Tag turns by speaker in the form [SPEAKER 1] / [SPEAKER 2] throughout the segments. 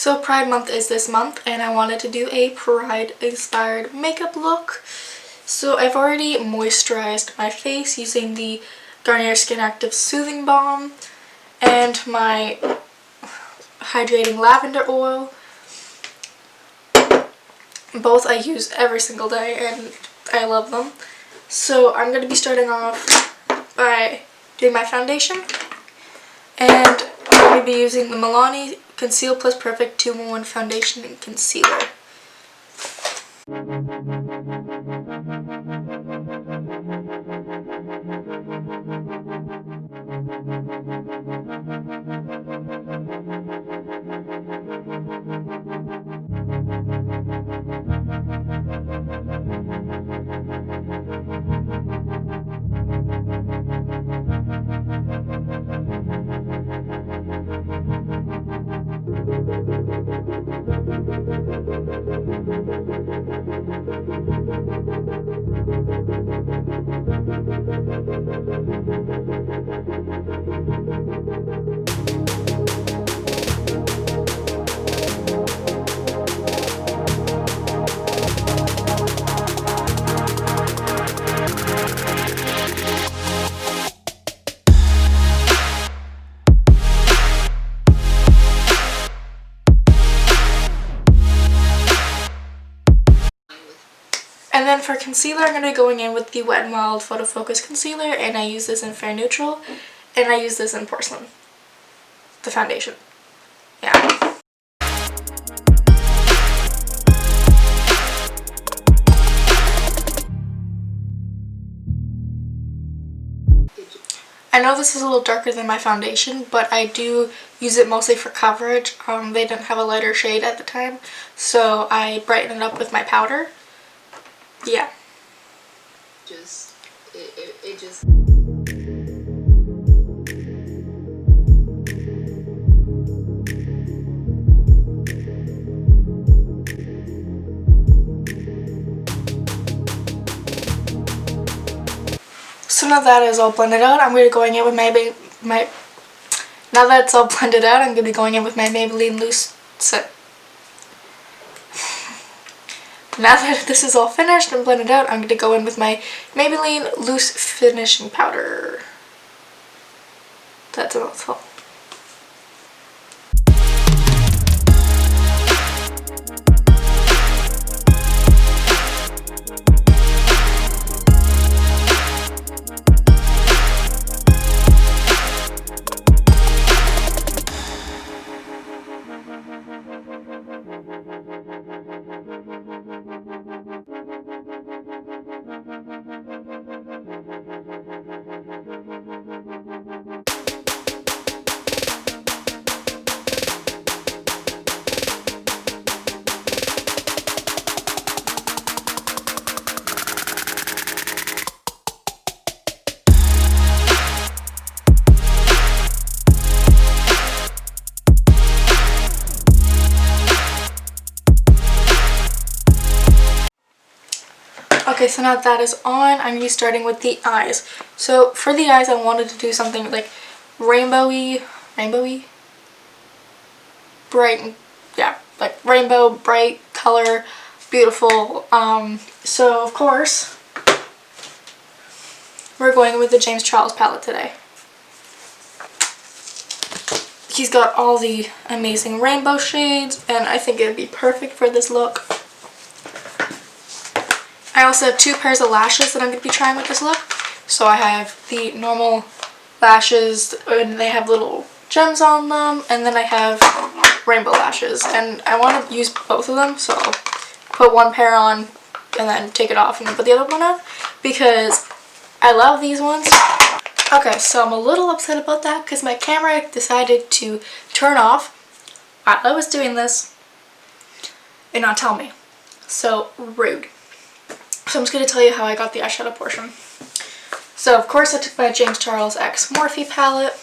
[SPEAKER 1] So Pride Month is this month and I wanted to do a Pride inspired makeup look. So I've already moisturized my face using the Garnier Skin Active Soothing Balm and my hydrating lavender oil. Both I use every single day and I love them. So I'm going to be starting off by doing my foundation, and I'm going to be using the Milani Conceal Plus Perfect 2-in-1 Foundation and Concealer. And then for concealer, I'm going to be going in with the Wet n Wild Photo Focus Concealer, and I use this in Fair Neutral, and I use this in Porcelain, the foundation. Yeah. I know this is a little darker than my foundation, but I do use it mostly for coverage. They didn't have a lighter shade at the time, so I brighten it up with my powder. Yeah.
[SPEAKER 2] It just
[SPEAKER 1] So now that is all blended out, I'm going to be going in with now that it's all blended out, I'm going to be going in with my Maybelline Loose Set. Now that this is all finished and blended out, I'm going to go in with my Maybelline Loose Finishing Powder. That's a mouthful. Okay, so now that is on, I'm going to be starting with the eyes. So for the eyes, I wanted to do something like rainbowy, bright, yeah, like rainbow, bright color, beautiful. So of course, we're going with the James Charles palette today. He's got all the amazing rainbow shades, and I think it would be perfect for this look. I also have 2 pairs of lashes that I'm going to be trying with this look. So I have the normal lashes, and they have little gems on them, and then I have rainbow lashes, and I want to use both of them, so I'll put one pair on and then take it off and then put the other one on, because I love these ones. Okay, so I'm a little upset about that because my camera decided to turn off while I was doing this and not tell me. So rude. So I'm just going to tell you how I got the eyeshadow portion. So of course I took my James Charles X Morphe palette.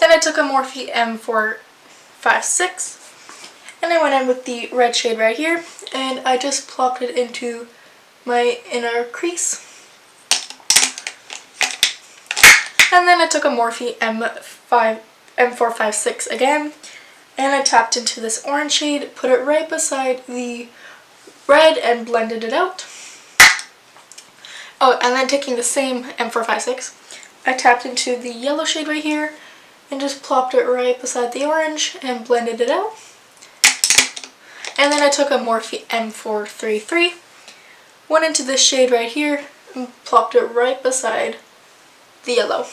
[SPEAKER 1] Then I took a Morphe M456 and I went in with the red shade right here, and I just plopped it into my inner crease. And then I took a Morphe M456 again, and I tapped into this orange shade, put it right beside the red, and blended it out. Oh, and then taking the same M456, I tapped into the yellow shade right here and just plopped it right beside the orange and blended it out. And then I took a Morphe M433, went into this shade right here and plopped it right beside the yellow.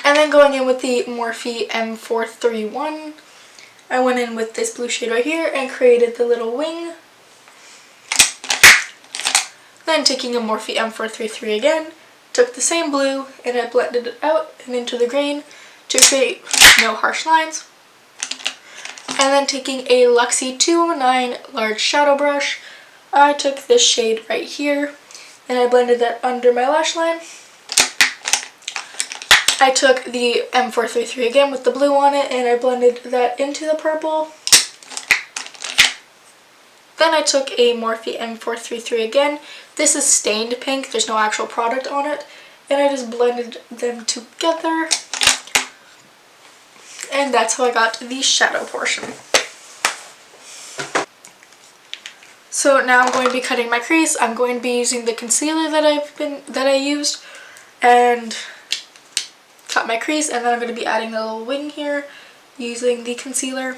[SPEAKER 1] And then going in with the Morphe M431, I went in with this blue shade right here and created the little wing. Then taking a Morphe M433 again, took the same blue and I blended it out and into the grain to create no harsh lines. And then taking a Luxie 209 large shadow brush, I took this shade right here and I blended that under my lash line. I took the M433 again with the blue on it and I blended that into the purple. Then I took a Morphe M433 again. This is stained pink, there's no actual product on it. And I just blended them together. And that's how I got the shadow portion. So now I'm going to be cutting my crease. I'm going to be using the concealer that I used and cut my crease, and then I'm going to be adding the little wing here using the concealer.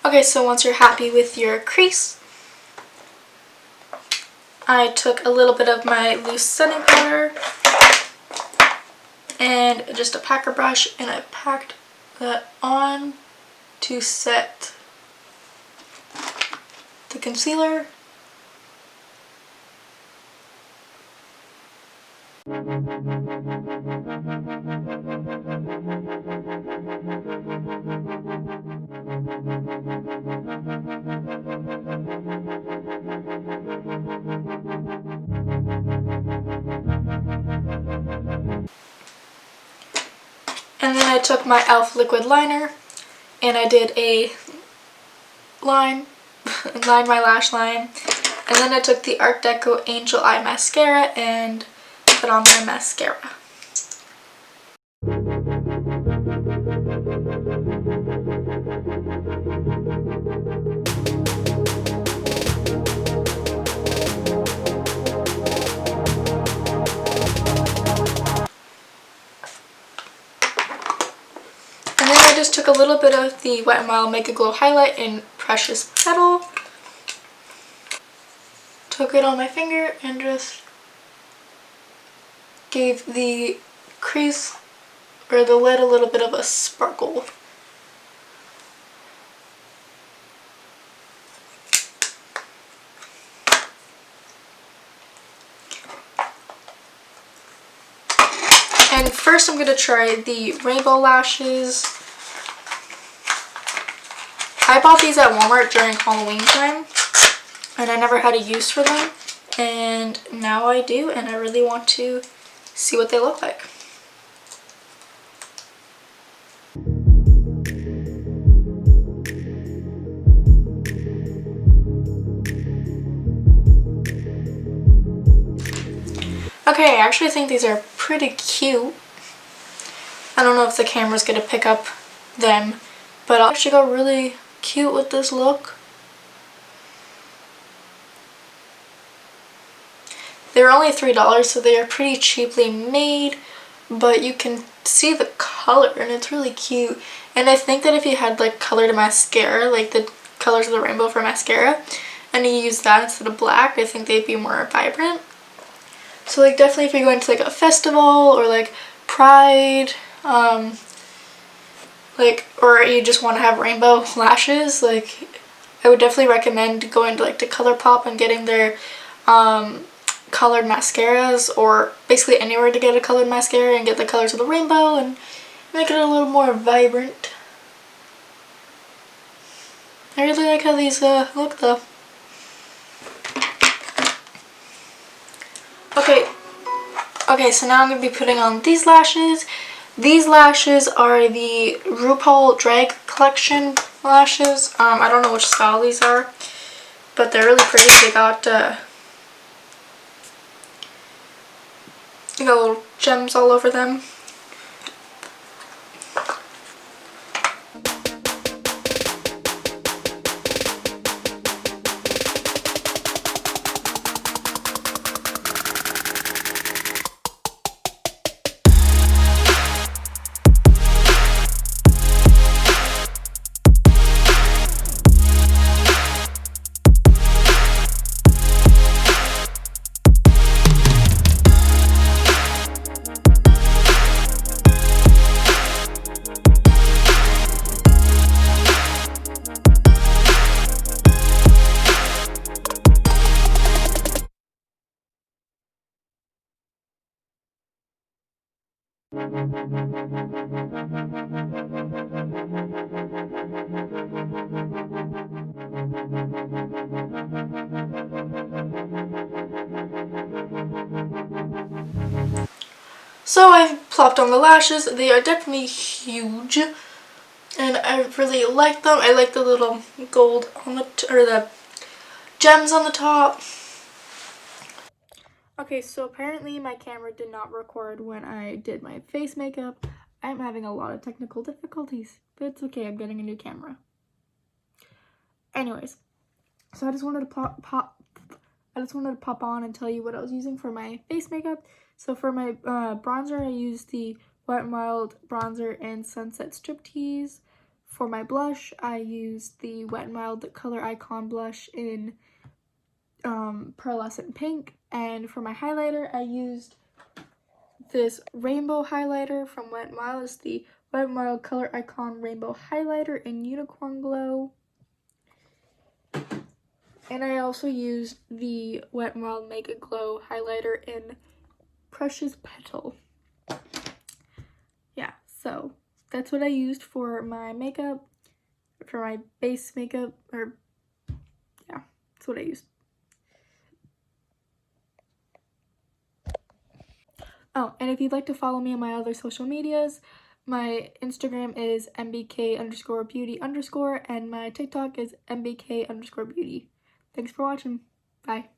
[SPEAKER 1] Okay, so once you're happy with your crease, I took a little bit of my loose setting powder and just a packer brush and I packed that on to set the concealer. And then I took my e.l.f. liquid liner and I did a line, lined my lash line. And then I took the Artdeco Angel Eye Mascara and put on my mascara. And then I just took a little bit of the Wet n Wild Make a Glow highlight in Precious Petal. Took it on my finger and just gave the crease or the lid a little bit of a sparkle. And first I'm going to try the rainbow lashes. I bought these at Walmart during Halloween time and I never had a use for them, and now I do, and I really want to see what they look like. Okay, I actually think these are pretty cute. I don't know if the camera's going to pick up them, but I'll actually go really cute with this look. They're only $3, so they are pretty cheaply made, but you can see the color and it's really cute. And I think that if you had like colored mascara, like the colors of the rainbow for mascara, and you use that instead of black, I think they'd be more vibrant. So like definitely if you're going to like a festival or like Pride, like, or you just want to have rainbow lashes, like I would definitely recommend going to like to ColourPop and getting their colored mascaras, or basically anywhere to get a colored mascara and get the colors of the rainbow and make it a little more vibrant. I really like how these look though. Okay, so now I'm going to be putting on these lashes. These lashes are the RuPaul Drag Collection lashes. I don't know which style these are, but they're really pretty. They got little gems all over them. So I've plopped on the lashes. They are definitely huge, and I really like them. I like the little gold on the or the gems on the top. Okay, so apparently my camera did not record when I did my face makeup. I'm having a lot of technical difficulties, but it's okay. I'm getting a new camera. Anyways, so I just wanted to pop on and tell you what I was using for my face makeup. So for my bronzer, I used the Wet n Wild bronzer in Sunset Striptease. For my blush, I used the Wet n Wild Color Icon blush in Pearlescent Pink. And for my highlighter, I used this rainbow highlighter from Wet n Wild. It's the Wet n Wild Color Icon Rainbow Highlighter in Unicorn Glow. And I also used the Wet n Wild Mega Glow highlighter in Precious Petal. Yeah, so that's what I used for my makeup, for my base makeup, or yeah, that's what I used. Oh, and if you'd like to follow me on my other social medias, my Instagram is mbk_beauty_, and my TikTok is mbk_beauty. Thanks for watching. Bye.